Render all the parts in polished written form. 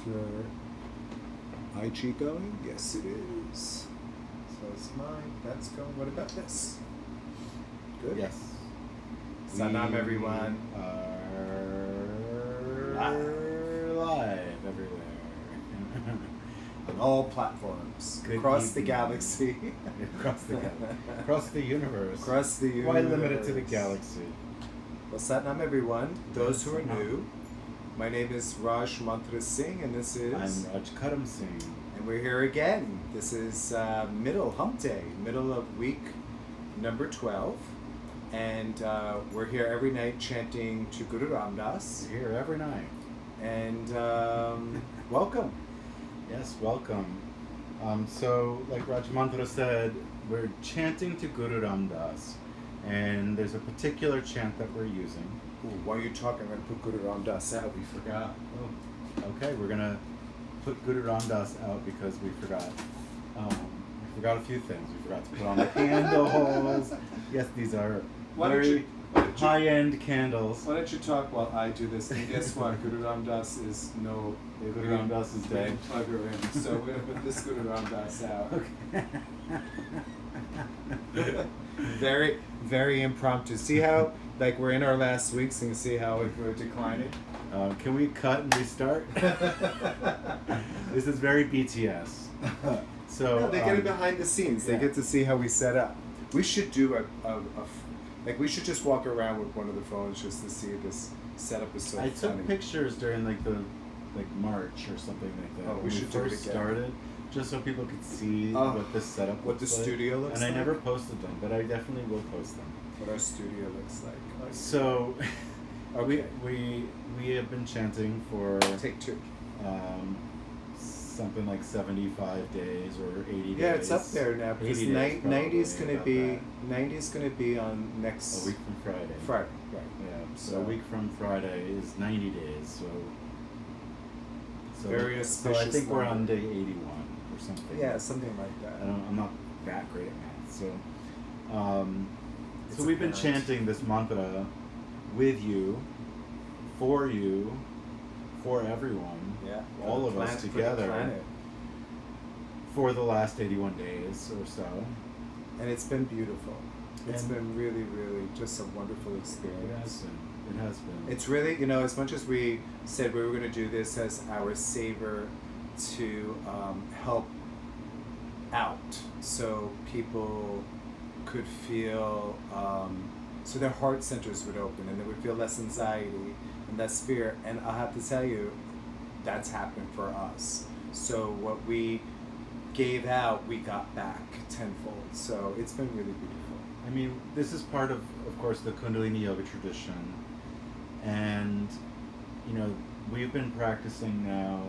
your IG going? Yes, it is. So it's mine. That's going. What about this? Good? Yes. Sanam, everyone. Live everywhere. On all platforms. Good across the evening. galaxy. Across the galaxy. Across the universe. Across the universe. Why limit it to the galaxy? Well, Satnam, everyone. Those who are new, my name is Raj Mantra Singh, and this is... I'm Raj Karam Singh. And we're here again. This is middle hump day, middle of week number 12. And we're here every night chanting to Guru Ram Das. We're here every night. And welcome. Yes, welcome. So, like Raj Mantra said, we're chanting to Guru Ram Das. And there's a particular chant that we're using. Ooh, while you're talking, I'm going to put Guru Ram Das out. We forgot. Oh, okay, we're going to put Guru Ram Das out because we forgot. We forgot a few things. We forgot to put on the candles. Yes, these are very high-end candles. Why don't you talk while I do this? And guess what? Guru Ram Das is no... Guru Ram Das is dead. Plug her in. So we're going to put this Guru Ram Das out. Okay. Very, very impromptu. See how, like, we're in our last weeks and you see how we're declining? Can we cut and restart? This is very BTS. So no, they get it behind the scenes. Yeah. They get to see how we set up. We should do like, we should just walk around with one of the phones just to see this setup is so I funny. took pictures during like March or something like that. Oh, we when should do it first again. started, just so people could see what this setup what looks the like. studio looks and like. I never posted them, but I definitely will post them. What our studio looks like. So, Okay. we have been chanting for Take two. something like 75 days or 80 days. Yeah, it's up there now because 80 days 90's probably, gonna about be that. 90's gonna be on next A week from Friday. Friday, right? Yeah, so So- a week from Friday is 90 days. So Very so I auspicious think we're on number. day 81 or something. Yeah, something like that. I'm not that great at math, so It's so we've been apparent. chanting this mantra with you, for everyone, Yeah, all for of the us planet- for the together planet. for the last 81 days or so. And it's been beautiful. It's And- been really, really just a wonderful It has experience. been. It has been. It's really, as much as we said we were going to do this as our savor to help out so people could feel, so their heart centers would open and they would feel less anxiety and less fear. And I have to tell you, that's happened for us. So what we gave out, we got back tenfold. So it's been really beautiful. I mean, this is part of course, the Kundalini Yoga tradition. And, we've been practicing now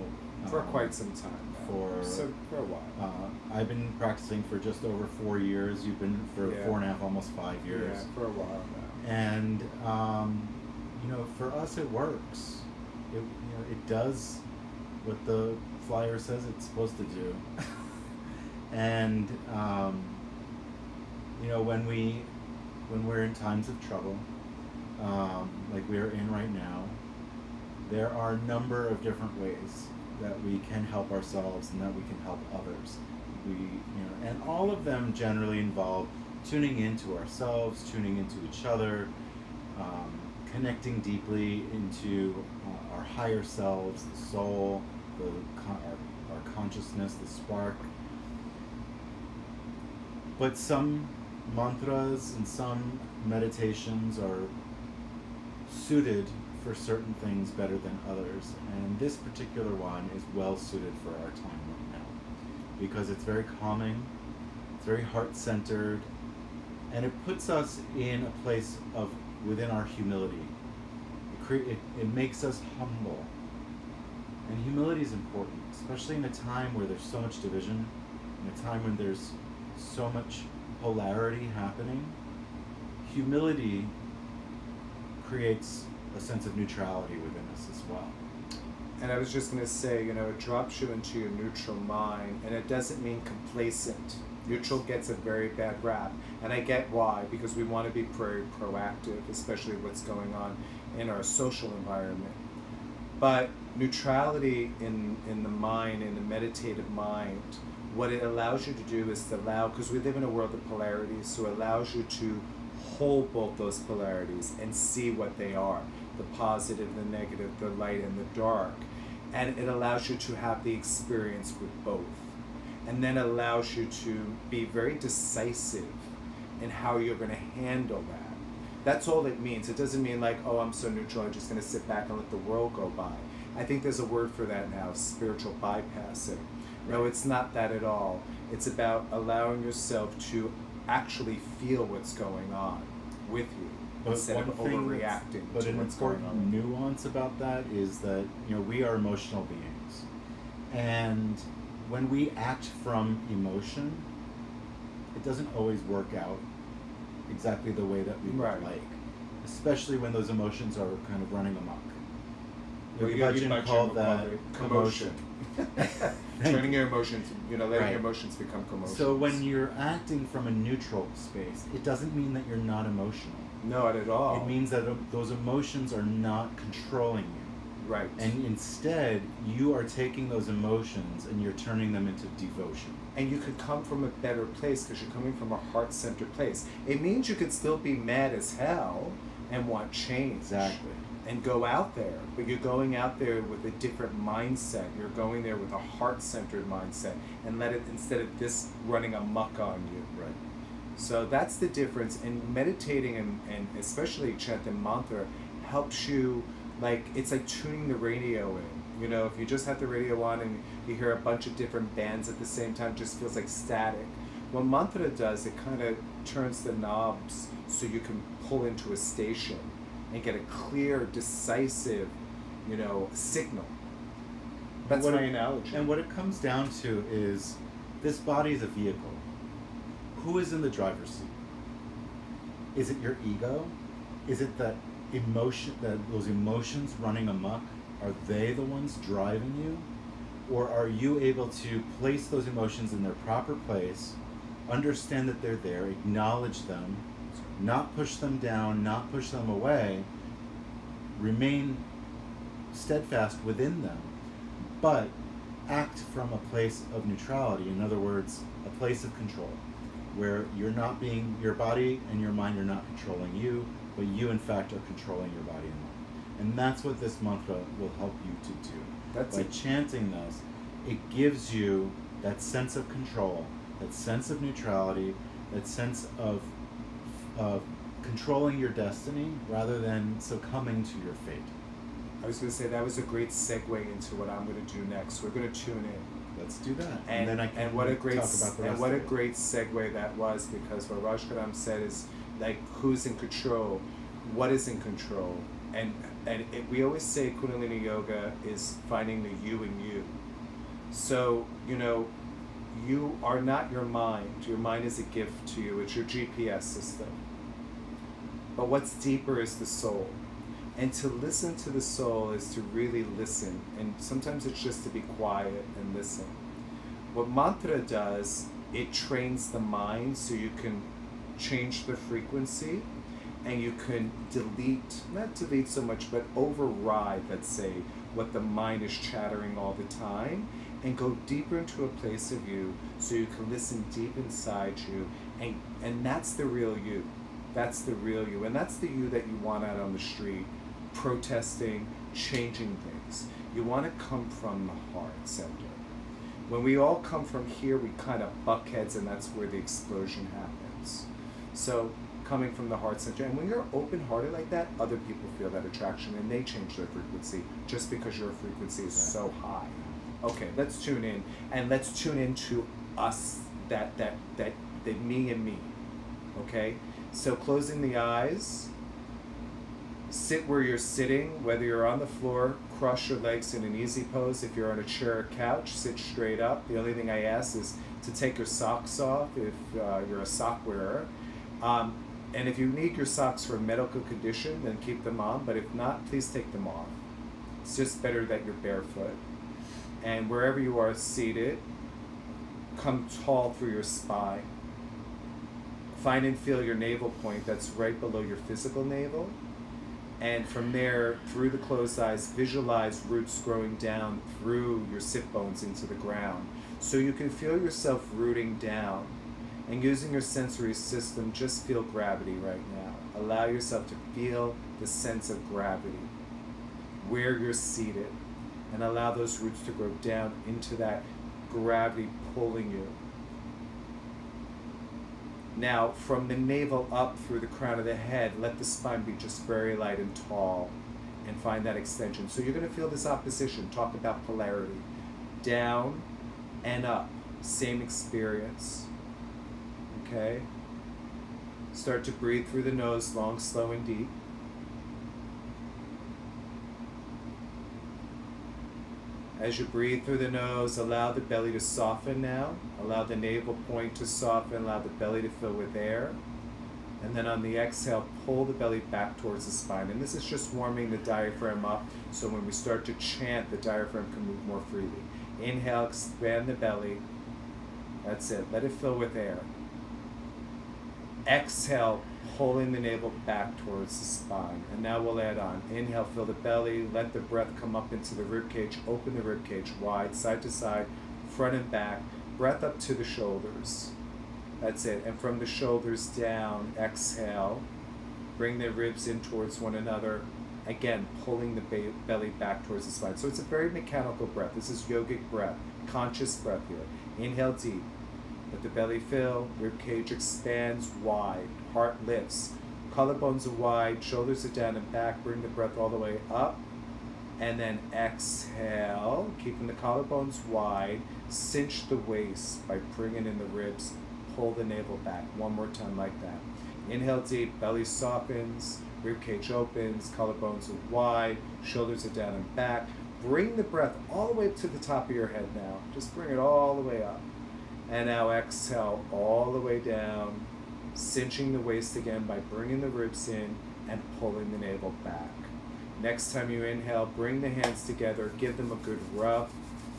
For quite some time now. For a while. I've been practicing for just over 4 years. You've been for Yeah. 4.5, almost 5 years. Yeah, for a while now. And for us, it works. It does what the flyer says it's supposed to do. And when we're in times of trouble, like we're in right now, there are a number of different ways that we can help ourselves and that we can help others. And all of them generally involve tuning into ourselves, tuning into each other, connecting deeply into our higher selves, the soul, our consciousness, the spark. But some mantras and some meditations are suited for certain things better than others, and this particular one is well suited for our time right now because it's very calming, it's very heart-centered, and it puts us in a place of within our humility. It makes us humble, and humility is important, especially in a time where there's so much division, in a time when there's so much polarity happening. Humility creates a sense of neutrality within us as well. And I was just going to say, it drops you into your neutral mind, and it doesn't mean complacent. Neutral gets a very bad rap, and I get why, because we want to be very proactive, especially what's going on in our social environment. But neutrality in the mind, in the meditative mind, what it allows you to do is to allow, because we live in a world of polarities, so it allows you to hold both those polarities and see what they are, the positive, the negative, the light and the dark. And it allows you to have the experience with both. And then allows you to be very decisive in how you're going to handle that. That's all it means. It doesn't mean like, oh, I'm so neutral, I'm just going to sit back and let the world go by. I think there's a word for that now, spiritual bypassing. No, it's not that at all. It's about allowing yourself to actually feel what's going on with you instead of overreacting but to an what's going important on. nuance about that is that, you know, we are emotional beings. And when we act from emotion, it doesn't always work out exactly the way that we would Right. like, especially when those emotions are kind of running amok. Well, Yogi called that commotion. Turning your emotions, letting Right. your emotions become commotions. So when you're acting from a neutral space, it doesn't mean that you're not emotional. Not at all. It means that those emotions are not controlling you. Right. And instead, you are taking those emotions and you're turning them into devotion. And you could come from a better place because you're coming from a heart-centered place. It means you could still be mad as hell and want change. Exactly. And go out there, but you're going out there with a different mindset. You're going there with a heart-centered mindset, and let it, instead of this running amok on you. Right. So that's the difference. And meditating and especially chanting mantra helps you, like, it's like tuning the radio in. You know, if you just have the radio on and you hear a bunch of different bands at the same time, it just feels like static. What mantra does, it kind of turns the knobs so you can pull into a station and get a clear, decisive, signal. That's my analogy. And what it comes down to is, this body is a vehicle. Who is in the driver's seat? Is it your ego? Is it that emotion, those emotions running amok? Are they the ones driving you? Or are you able to place those emotions in their proper place, understand that they're there, acknowledge them, not push them down, not push them away, remain steadfast within them, but act from a place of neutrality. In other words, a place of control, where you're not being, your body and your mind are not controlling you, but you in fact are controlling your body and mind. And that's what this mantra will help you to do. By chanting this, it gives you that sense of control, that sense of neutrality, that sense of controlling your destiny rather than succumbing to your fate. I was going to say that was a great segue into what I'm going to do next. We're going to tune in. Let's do that. And then I can what a great talk about the rest and what of a it. great segue that was, because what Raj Kadam said is, like, who's in control, what is in control, and we always say Kundalini Yoga is finding the you in you. So you are not your mind. Your mind is a gift to you. It's your GPS system. But what's deeper is the soul. And to listen to the soul is to really listen. And sometimes it's just to be quiet and listen. What mantra does, it trains the mind so you can change the frequency and you can not delete so much, but override, let's say, what the mind is chattering all the time, and go deeper into a place of you so you can listen deep inside you. And that's the real you. That's the real you. And that's the you that you want out on the street, protesting, changing things. You want to come from the heart center. When we all come from here, we kind of buck heads, and that's where the explosion happens. So coming from the heart center, and when you're open-hearted like that, other people feel that attraction and they change their frequency just because your frequency is so high. Okay, let's tune in, and let's tune into us, that me and me. Okay, so closing the eyes, sit where you're sitting, whether you're on the floor, cross your legs in an easy pose. If you're on a chair or couch, sit straight up. The only thing I ask is to take your socks off if you're a sock wearer. And if you need your socks for a medical condition, then keep them on, but if not, please take them off. It's just better that you're barefoot. And wherever you are seated, come tall through your spine. Find and feel your navel point, that's right below your physical navel. And from there, through the closed eyes, visualize roots growing down through your sit bones into the ground. So you can feel yourself rooting down. And using your sensory system, just feel gravity right now. Allow yourself to feel the sense of gravity where you're seated. And allow those roots to grow down into that gravity pulling you. Now, from the navel up through the crown of the head, let the spine be just very light and tall, and find that extension. So you're going to feel this opposition. Talk about polarity. Down and up. Same experience. Okay? Start to breathe through the nose, long, slow, and deep. As you breathe through the nose, allow the belly to soften now. Allow the navel point to soften. Allow the belly to fill with air. And then on the exhale, pull the belly back towards the spine. And this is just warming the diaphragm up, so when we start to chant, the diaphragm can move more freely. Inhale, expand the belly. That's it. Let it fill with air. Exhale, pulling the navel back towards the spine. And now we'll add on. Inhale, fill the belly. Let the breath come up into the rib cage. Open the rib cage wide, side to side, front and back. Breath up to the shoulders. That's it. And from the shoulders down, exhale. Bring the ribs in towards one another. Again, pulling the belly back towards the spine. So it's a very mechanical breath. This is yogic breath, conscious breath here. Inhale deep. Let the belly fill, rib cage expands wide, heart lifts, collarbones are wide, shoulders are down and back. Bring the breath all the way up. And then exhale, keeping the collarbones wide. Cinch the waist by bringing in the ribs. Pull the navel back. One more time like that. Inhale deep, belly softens, rib cage opens, collarbones are wide, shoulders are down and back. Bring the breath all the way up to the top of your head now. Just bring it all the way up. And now exhale all the way down, cinching the waist again by bringing the ribs in and pulling the navel back. Next time you inhale, bring the hands together, give them a good rub,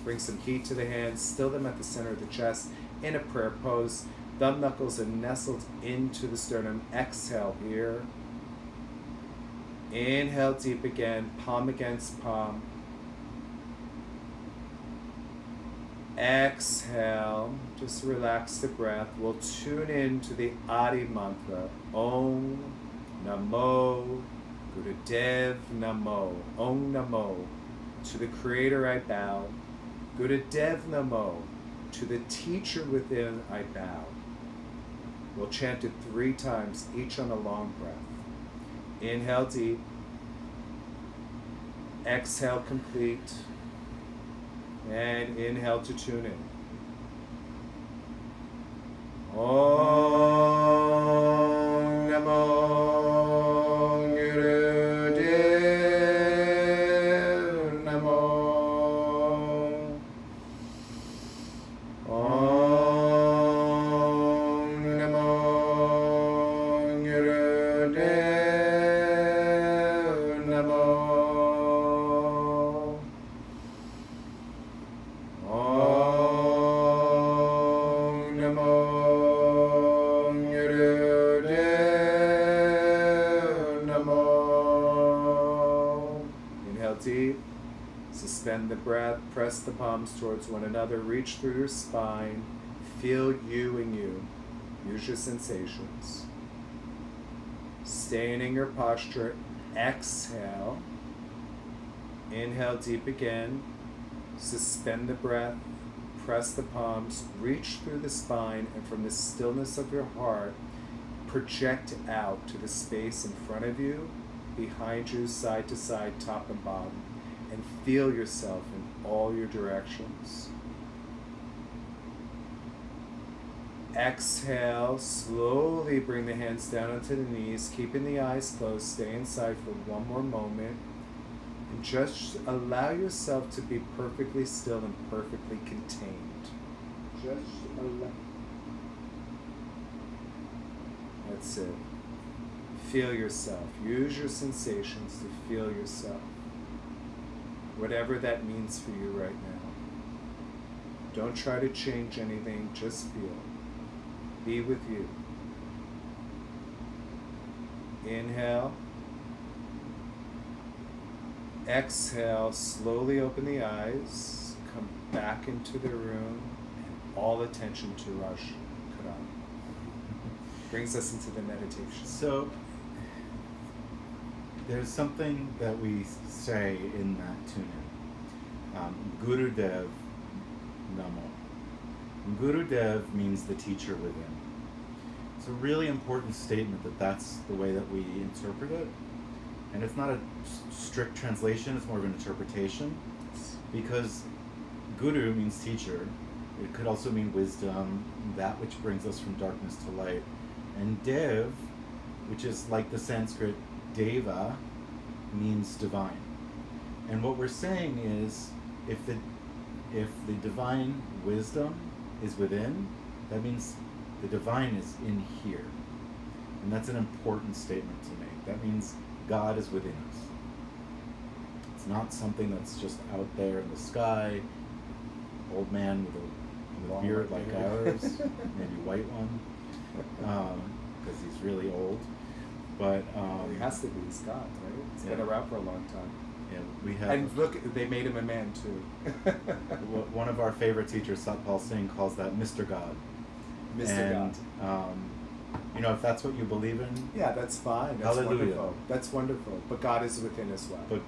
bring some heat to the hands, still them at the center of the chest in a prayer pose. Thumb knuckles are nestled into the sternum. Exhale here. Inhale deep again, palm against palm. Exhale, just relax the breath. We'll tune in to the Adi mantra. Om Namo Gurudev Namo. Om Namo. To the Creator I bow. Gurudev Namo. To the Teacher within I bow. We'll chant it 3 times, each on a long breath. Inhale deep. Exhale complete. And inhale to tune in. Om Namo Gurudev Namo. Om Namo Gurudev Namo. Deep. Suspend the breath, press the palms towards one another, reach through your spine, feel you and you. Use your sensations. Staying in your posture, exhale. Inhale deep again. Suspend the breath, press the palms, reach through the spine, and from the stillness of your heart, project out to the space in front of you, behind you, side to side, top and bottom, and feel yourself in all your directions. Exhale, slowly bring the hands down onto the knees, keeping the eyes closed. Stay inside for one more moment, and just allow yourself to be perfectly still and perfectly contained. Just allow. That's it. Feel yourself. Use your sensations to feel yourself. Whatever that means for you right now. Don't try to change anything, just feel. Be with you. Inhale. exhale, slowly open the eyes, come back into the room, and all attention to Rosh Hashanah. Brings us into the meditation. So there's something that we say in that tuning. Guru Dev Namo. Guru Dev means the teacher within. It's a really important statement that's the way that we interpret it. And it's not a strict translation, it's more of an interpretation. Because Guru means teacher. It could also mean wisdom, that which brings us from darkness to light. And Dev, which is like the Sanskrit Deva, means divine. And what we're saying is, if the divine wisdom is within, that means the divine is in here. And that's an important statement to make. That means God is within us. It's not something that's just out there in the sky, old man with a beard like ours, maybe white one, because he's really old. But he has to be. He's God, right? He's been around for a long time. Yeah, we have. And look, they made him a man too. One of our favorite teachers, Satpal Singh, calls that Mr. God. Mr. God. You know, if that's what you believe in, yeah, that's fine. That's hallelujah. wonderful. That's wonderful. But God is within as well. But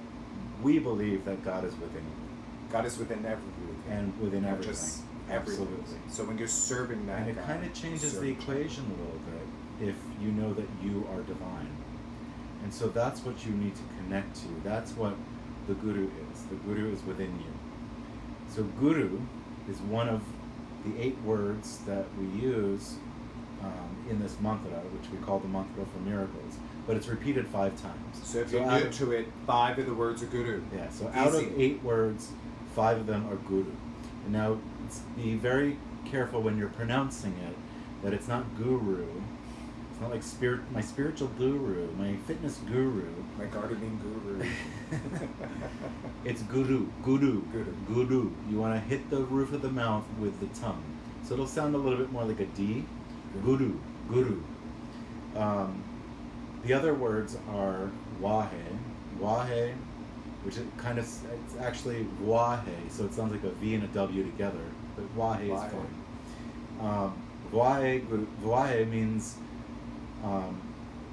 we believe that God is within you. God is within everything. And within Not everything. just everything. Absolutely. So when you're serving that, And it God, kind of changes the serving equation a little bit if you know that you are divine. And so that's what you need to connect to. That's what the Guru is. The Guru is within you. So Guru is one of the 8 words that we use in this mantra, which we call the mantra for miracles. But it's repeated 5 times. So if you're new to it, 5 of the words are Guru. Yeah, so Easy. out of 8 words, 5 of them are Guru. And now, be very careful when you're pronouncing it, that it's not Guru. It's not like my spiritual guru, my fitness guru. My gardening guru. It's Guru, Guru, Guru. Guru. You want to hit the roof of the mouth with the tongue. So it'll sound a little bit more like a D. Guru, Guru. The other words are Wahe, which is kind of, it's actually Wahe, so it sounds like a V and a W together, but Wahe is fine. Wahe means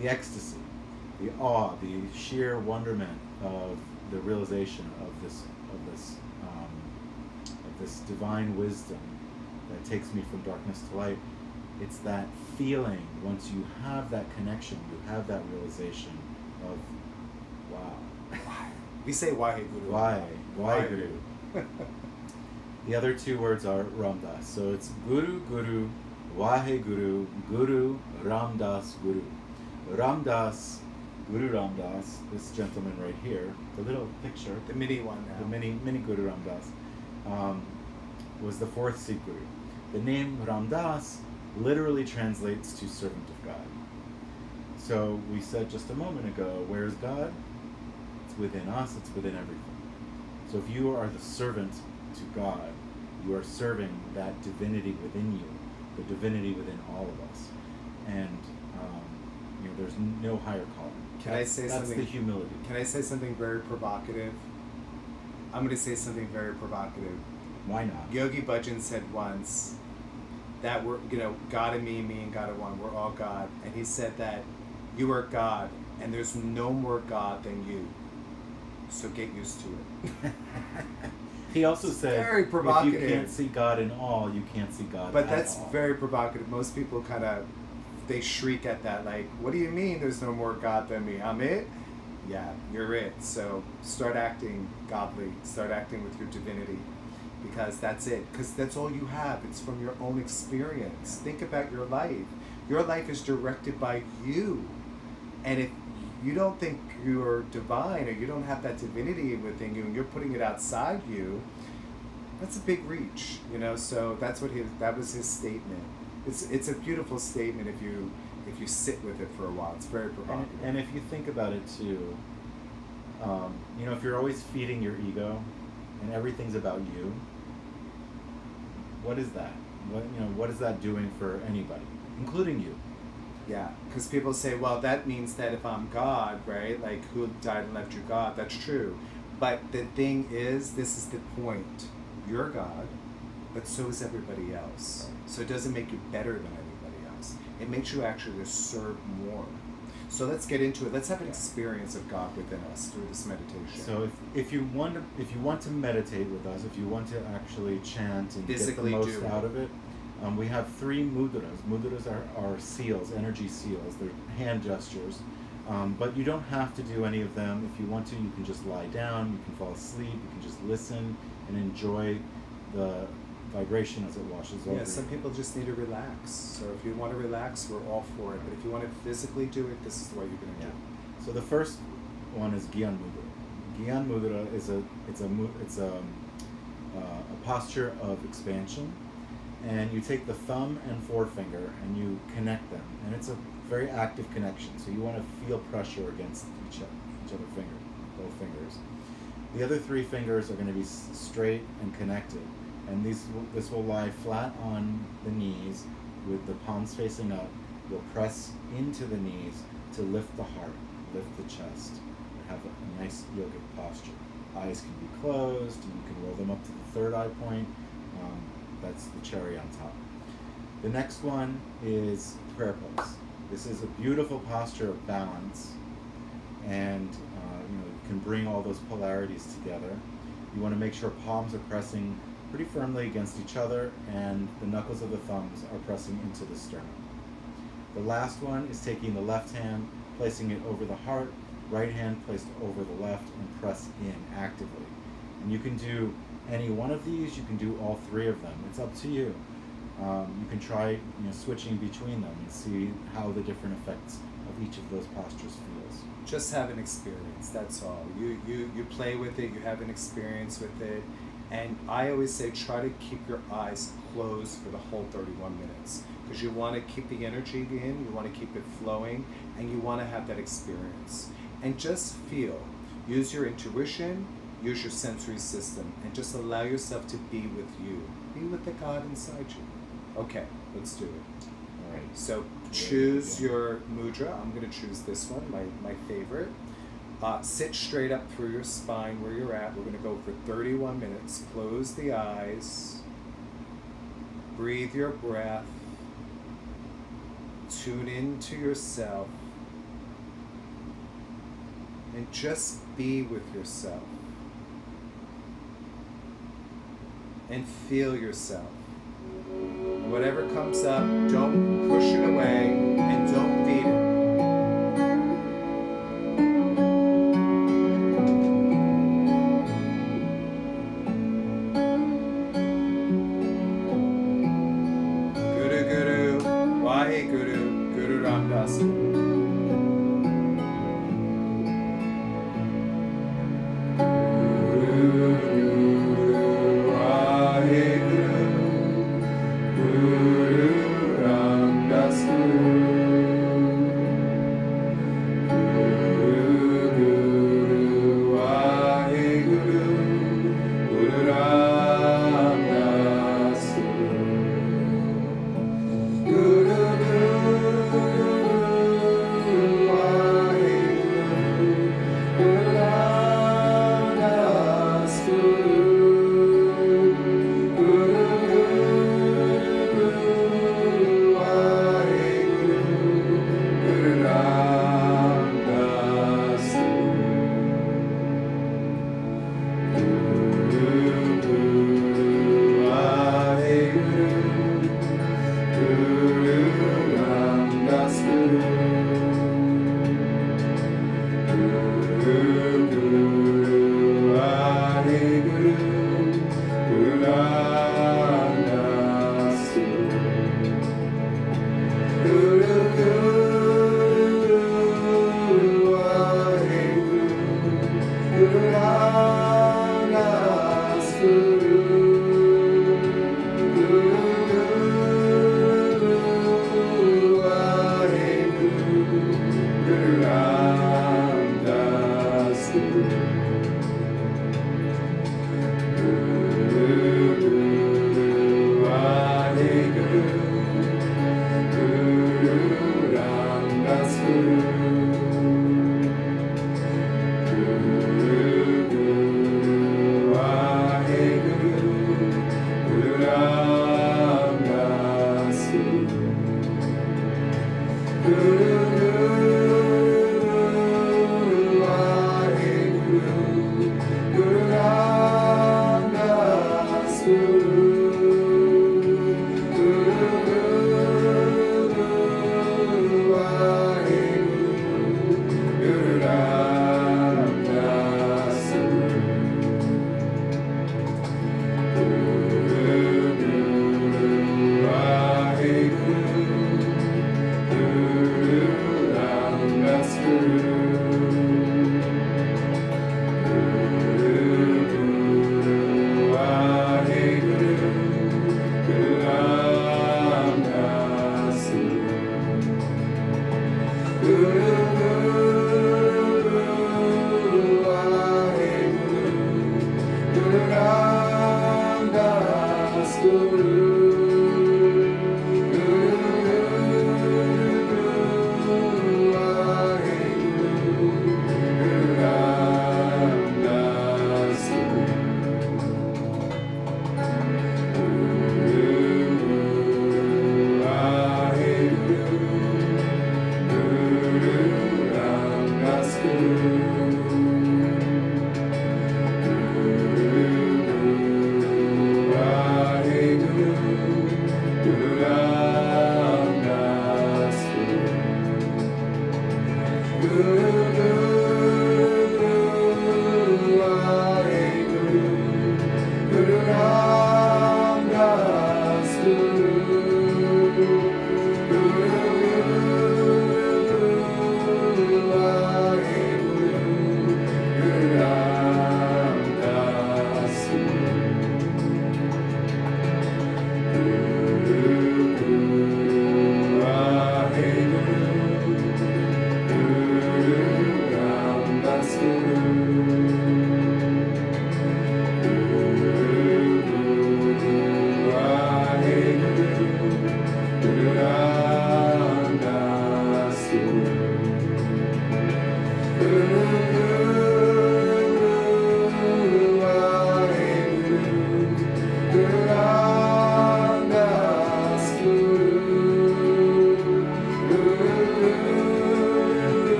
the ecstasy, the awe, the sheer wonderment of the realization of this divine wisdom that takes me from darkness to light. It's that feeling, once you have that connection, you have that realization of, wow. We say Wahe Guru. Wahe Guru. The other 2 words are Ramdas. So it's Guru, Guru, Wahe Guru, Guru, Ramdas, Guru. Ramdas, Guru Ramdas, this gentleman right here, the little picture, The mini one now. the mini Guru Ramdas, was the 4th Sikh Guru. The name Ramdas literally translates to servant of God. So we said just a moment ago, where's God? It's within us, it's within everything. So if you are the servant to God, you are serving that divinity within you, the divinity within all of us. And there's no higher calling. Can I say that's something? the humility. Can I say something very provocative? I'm going to say something very provocative. Why not? Yogi Bhajan said once that we're, God and me and God are one. We're all God. And he said that you are God and there's no more God than you. So get used to it. He also said, very provocative. if you can't see God in all, you can't see God But at that's all. very provocative. Most people they shriek at that, like, what do you mean there's no more God than me? I'm it? Yeah, you're it. So start acting godly. Start acting with your divinity. Because that's it. Because that's all you have. It's from your own experience. Think about your life. Your life is directed by you. And if you don't think you're divine or you don't have that divinity within you and you're putting it outside you, that's a big reach, so that was his statement. It's a beautiful statement if you sit with it for a while. It's very provocative. And if you think about it too, if you're always feeding your ego and everything's about you, what is that? What is that doing for anybody, including you? Yeah, because people say, well, that means that if I'm God, right, like who died and left you God, that's true. But the thing is, this is the point. You're God, but so is everybody else. So it doesn't make you better than anybody else. It makes you actually serve more. So let's get into it. Let's have an experience of God within us through this meditation. So if you want to meditate with us, if you want to actually chant and Physically get the most do out of it, we have 3 mudras. Mudras are seals, energy seals. They're hand gestures. But you don't have to do any of them. If you want to, you can just lie down, you can fall asleep, you can just listen and enjoy the vibration as it washes over. Yeah, some people just need to relax. So if you want to relax, we're all for it. But if you want to physically do it, this is the way you're going to do it. So the first one is Gyan Mudra. Gyan Mudra is a posture of expansion, and you take the thumb and forefinger and you connect them, and it's a very active connection. So you want to feel pressure against each other finger, both fingers. The other 3 fingers are going to be straight and connected, and this will lie flat on the knees with the palms facing up. You'll press into the knees to lift the heart, lift the chest, and have a nice yogic posture. Eyes can be closed, and you can roll them up to the 3rd eye point. That's the cherry on top. The next one is prayer pose. This is a beautiful posture of balance, and you can bring all those polarities together. You want to make sure palms are pressing pretty firmly against each other, and the knuckles of the thumbs are pressing into the sternum. The last one is taking the left hand, placing it over the heart, right hand placed over the left, and press in actively. And you can do any one of these, you can do all 3 of them. It's up to you. You can try switching between them and see how the different effects of each of those postures feels. Just have an experience, that's all. You play with it, you have an experience with it. And I always say try to keep your eyes closed for the whole 31 minutes. Because you want to keep the energy in, you want to keep it flowing, and you want to have that experience. And just feel. Use your intuition, use your sensory system, and just allow yourself to be with you. Be with the God inside you. Okay, let's do it. All right. So choose your mudra. I'm going to choose this one, my favorite. Sit straight up through your spine where you're at. We're going to go for 31 minutes. Close the eyes. Breathe your breath. Tune into yourself. And just be with yourself. And feel yourself. And whatever comes up, don't push it away and don't feed it.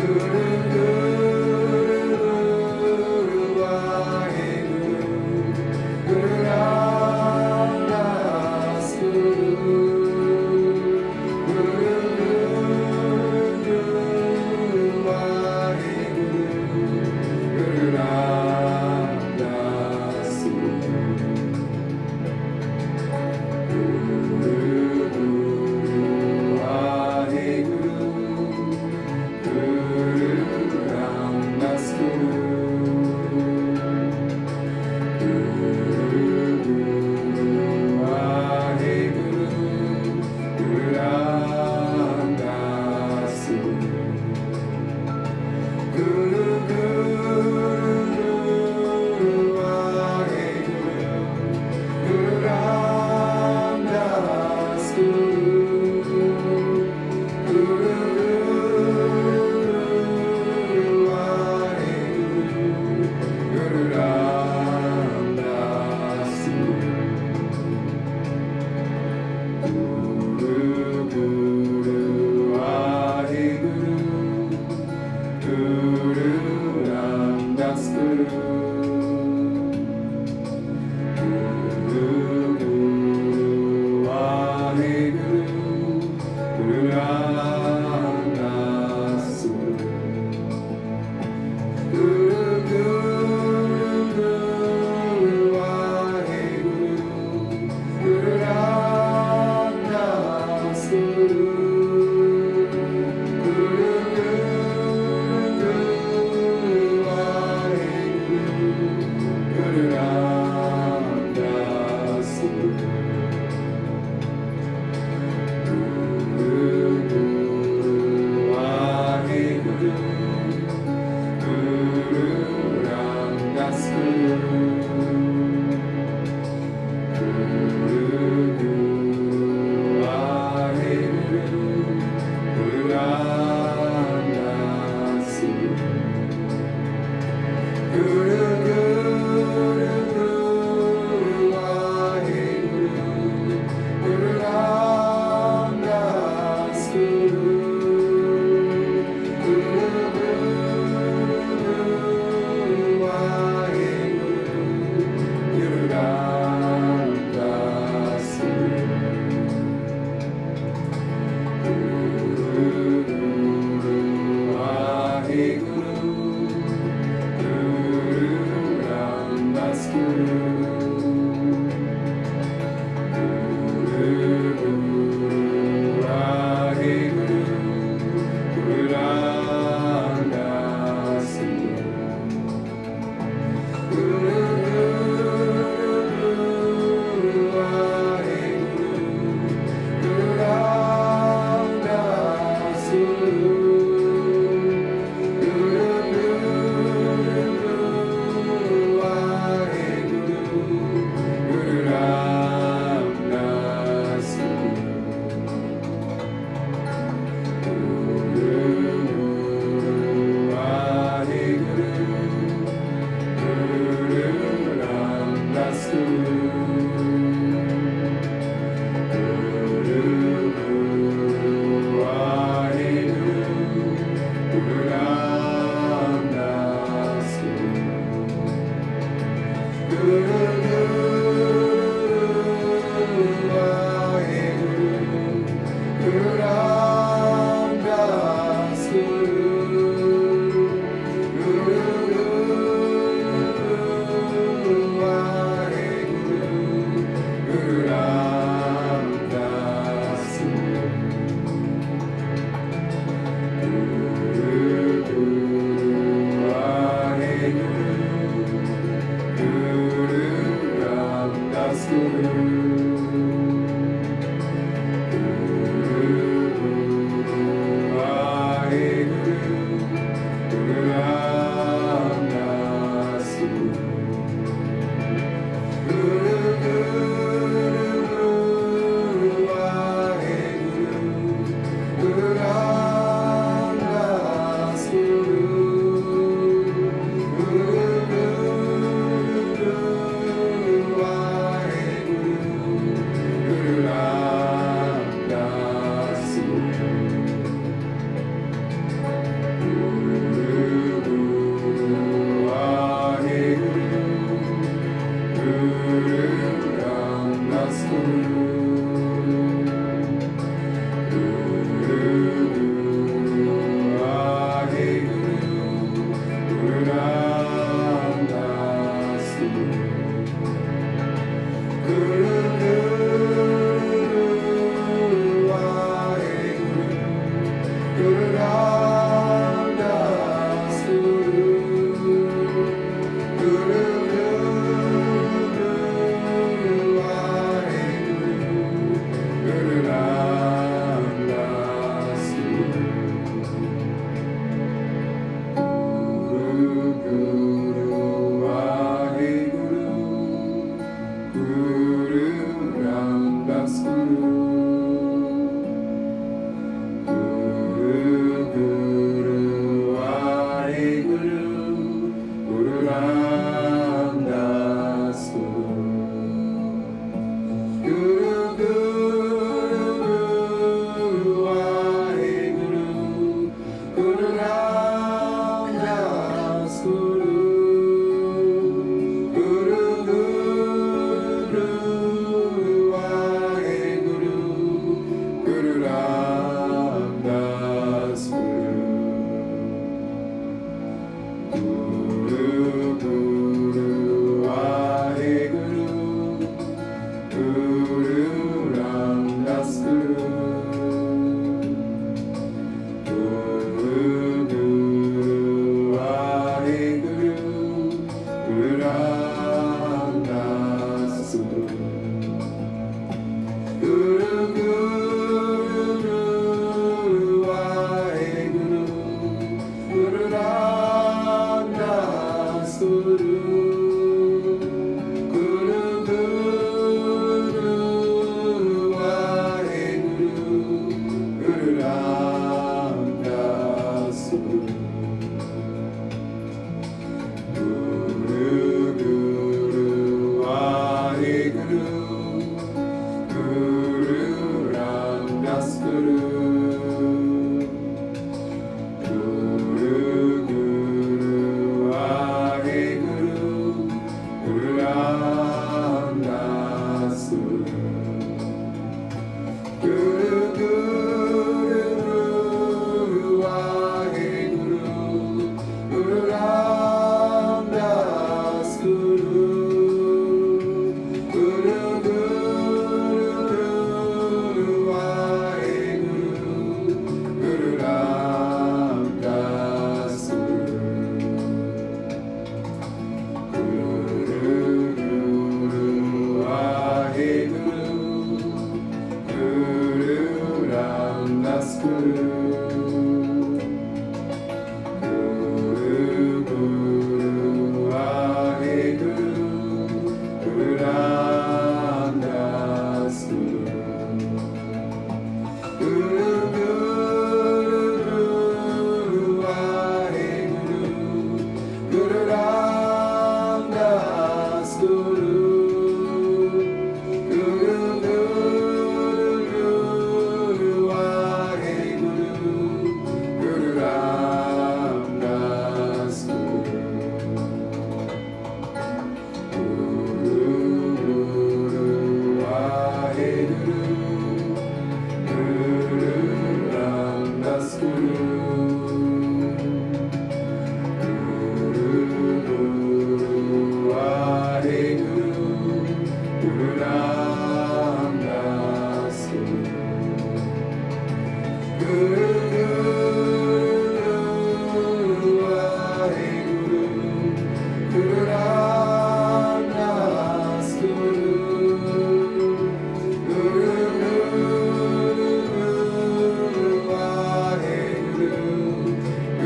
Guru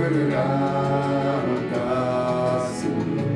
Guru Ramdas Guru.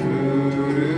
Guru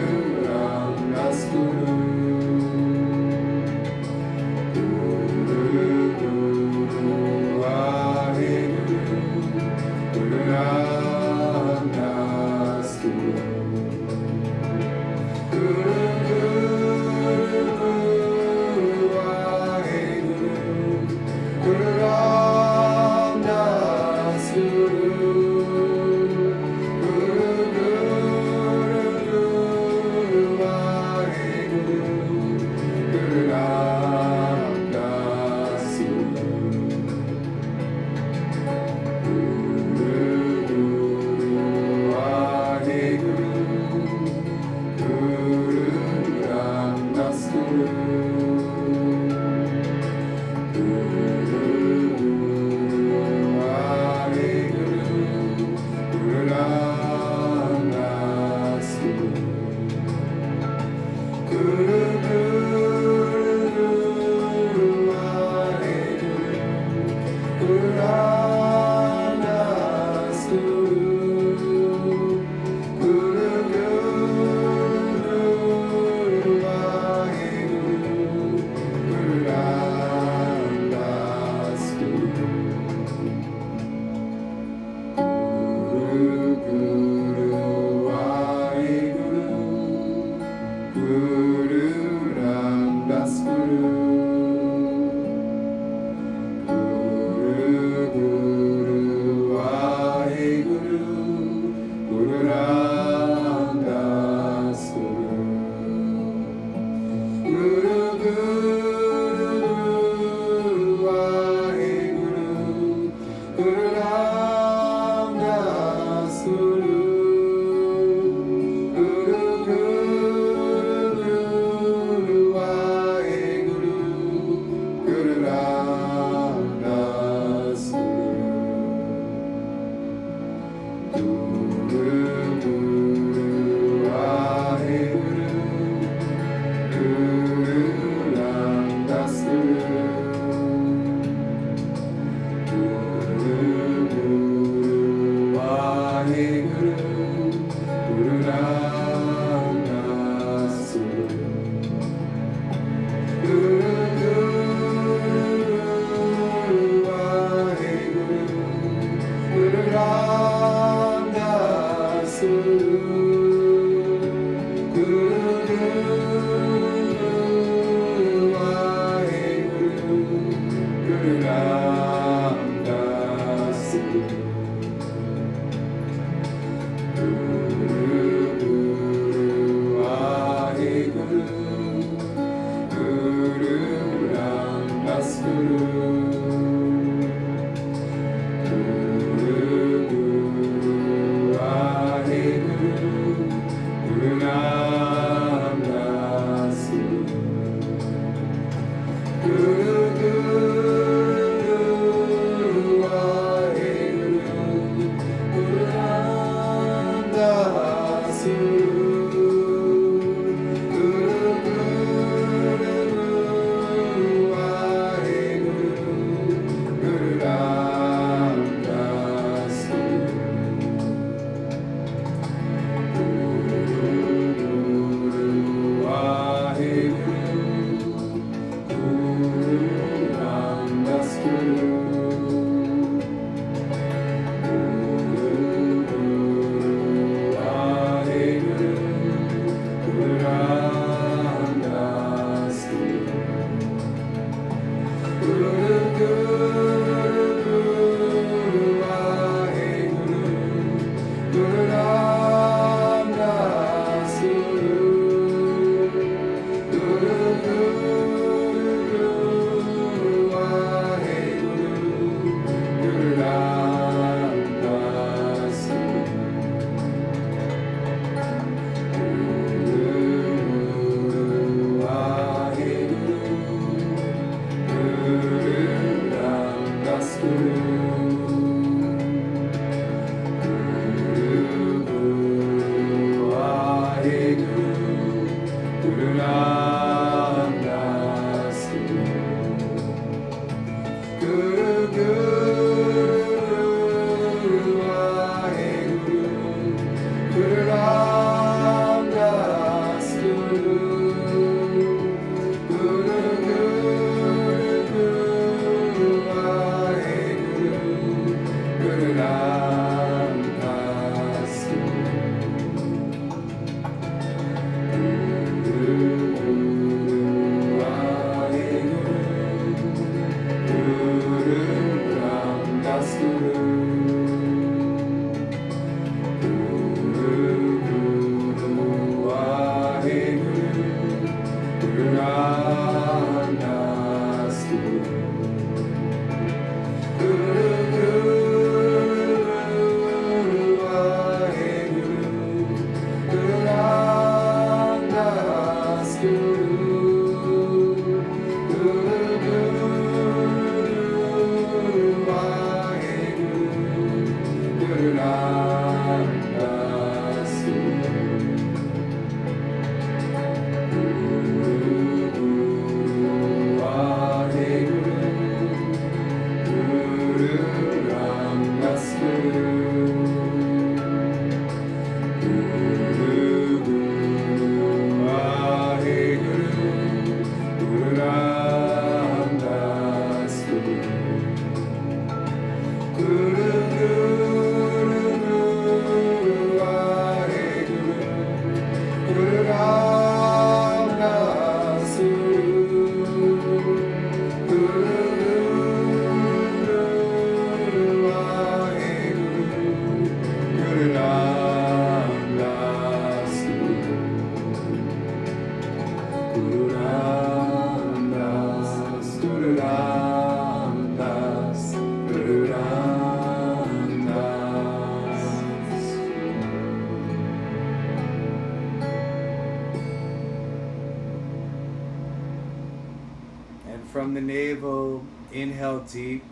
from the navel, inhale deep,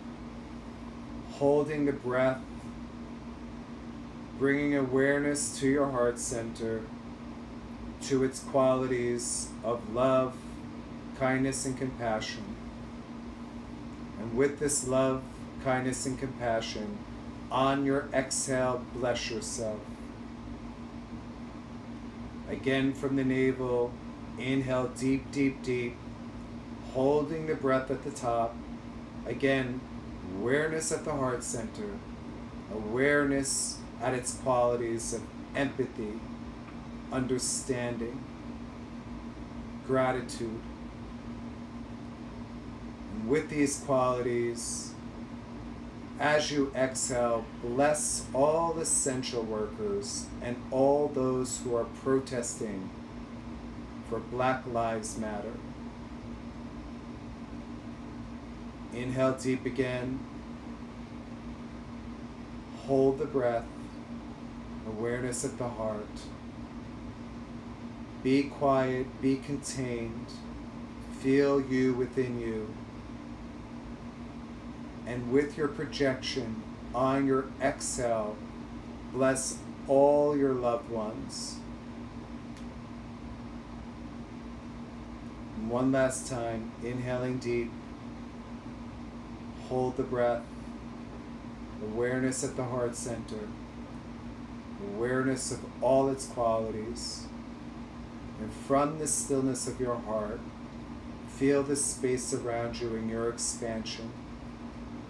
holding the breath, bringing awareness to your heart center, to its qualities of love, kindness, and compassion. And with this love, kindness, and compassion, on your exhale, bless yourself. Again from the navel, inhale deep, deep, deep, holding the breath at the top. Again, awareness at the heart center, awareness at its qualities of empathy, understanding, gratitude. And with these qualities, as you exhale, bless all essential workers and all those who are protesting for Black Lives Matter. Inhale deep again. Hold the breath. Awareness at the heart. Be quiet, be contained. Feel you within you. And with your projection, on your exhale, bless all your loved ones. And one last time, inhaling deep. Hold the breath. Awareness at the heart center. Awareness of all its qualities. And from the stillness of your heart, feel the space around you in your expansion.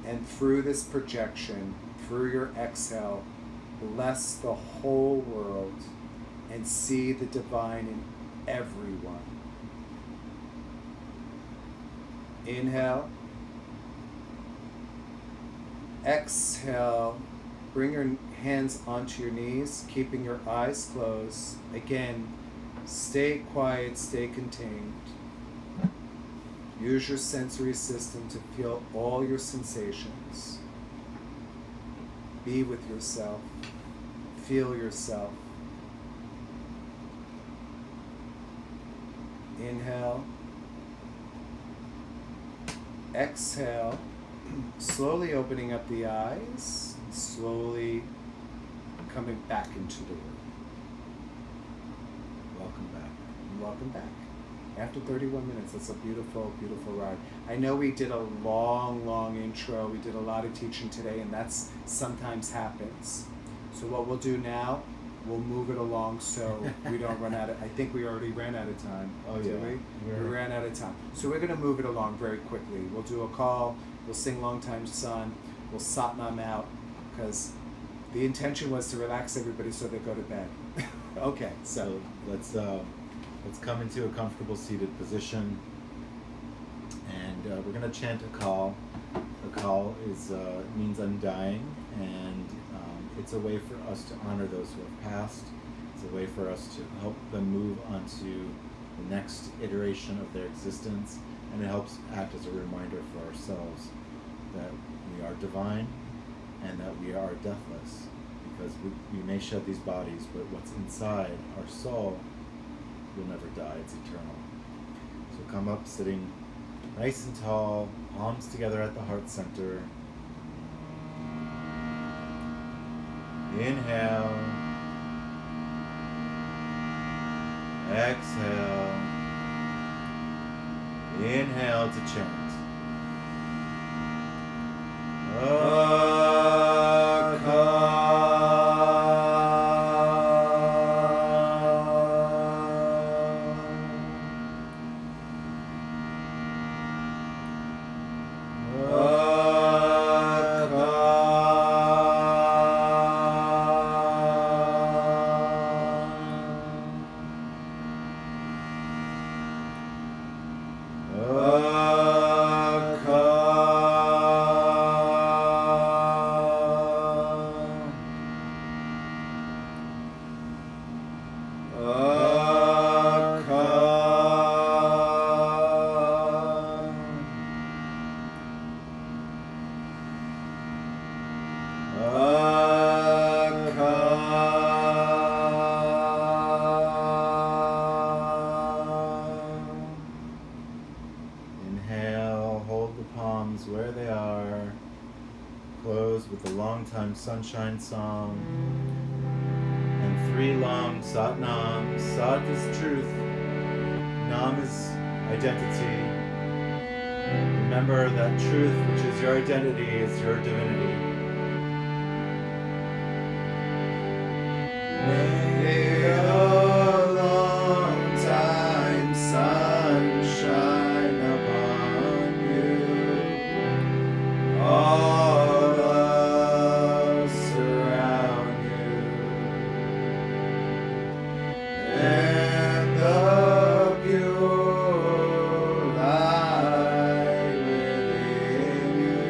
And through this projection, through your exhale, bless the whole world and see the divine in everyone. Inhale. Exhale. Bring your hands onto your knees, keeping your eyes closed. Again, stay quiet, stay contained. Use your sensory system to feel all your sensations. Be with yourself. Feel yourself. Inhale. Exhale. Slowly opening up the eyes. Slowly coming back into the room. Welcome back. Welcome back. After 31 minutes, that's a beautiful, beautiful ride. I know we did a long, long intro. We did a lot of teaching today, and that's sometimes happens. So what we'll do now, we'll move it along so we don't run out of, I think we already ran out of time. Oh, did yeah. we ran out of time. So we're going to move it along very quickly. We'll do a call. We'll sing Long Time Son. We'll Satnam out, because the intention was to relax everybody so they go to bed. Okay, so let's come into a comfortable seated position, and we're going to chant a call. A call means undying, and it's a way for us to honor those who have passed. It's a way for us to help them move onto the next iteration of their existence, and it helps act as a reminder for ourselves that we are divine and that we are deathless, because we may shed these bodies, but what's inside our soul will never die. It's eternal. So come up sitting nice and tall, palms together at the heart center. Inhale. Exhale. Inhale to chant. Inhale. time sunshine song, and 3 long Sat Nam. Sat is truth, Nam is identity. Remember that truth, which is your identity, is your divinity. May a long time sun shine upon you. All us around you. And the pure light within you.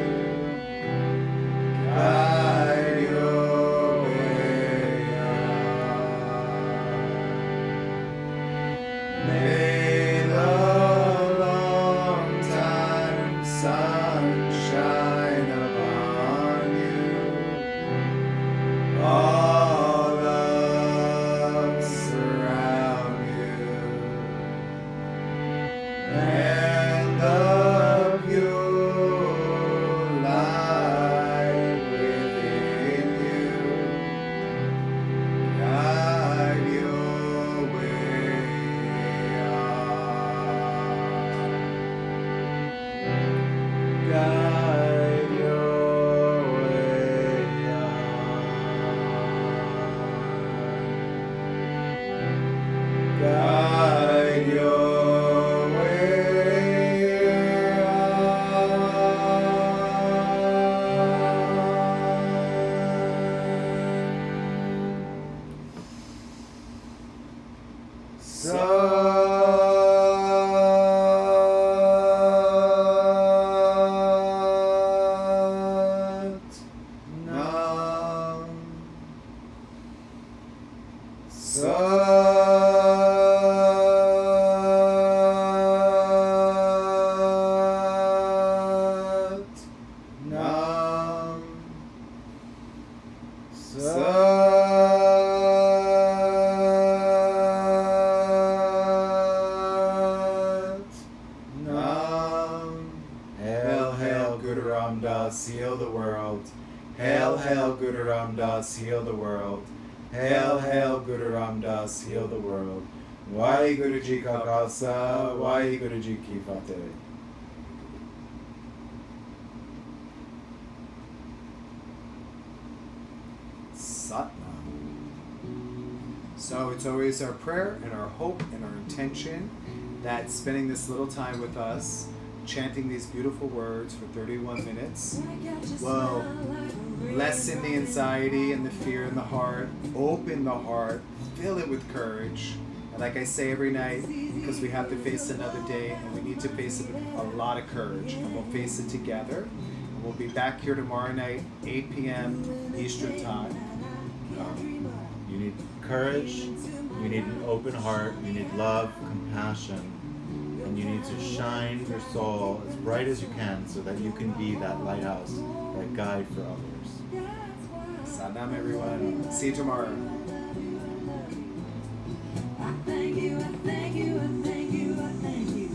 Guide your way on. May the long time sun shine upon you. All us around you. And the pure light within you. Guide your way on. Guide your way on. Guide your way on. Hail, hail, Guru Ram Das, heal the world. Hail, hail, Guru Ram Das, heal the world. Hail, hail, Guru Ram Das, heal the world. Waheguru Ji Ka Khalsa, Waheguru Ji Ki Fateh. Satnam. So it's always our prayer and our hope and our intention that spending this little time with us, chanting these beautiful words for 31 minutes, will lessen the anxiety and the fear in the heart, open the heart, fill it with courage. And like I say every night, because we have to face another day and we need to face it with a lot of courage, and we'll face it together. And we'll be back here tomorrow night, 8 p.m. Eastern Time. You need courage, you need an open heart, you need love, compassion, and you need to shine your soul as bright as you can so that you can be that lighthouse, that guide for others. Sadnam, everyone. See you tomorrow. I thank you, I thank you, I thank you, I thank you.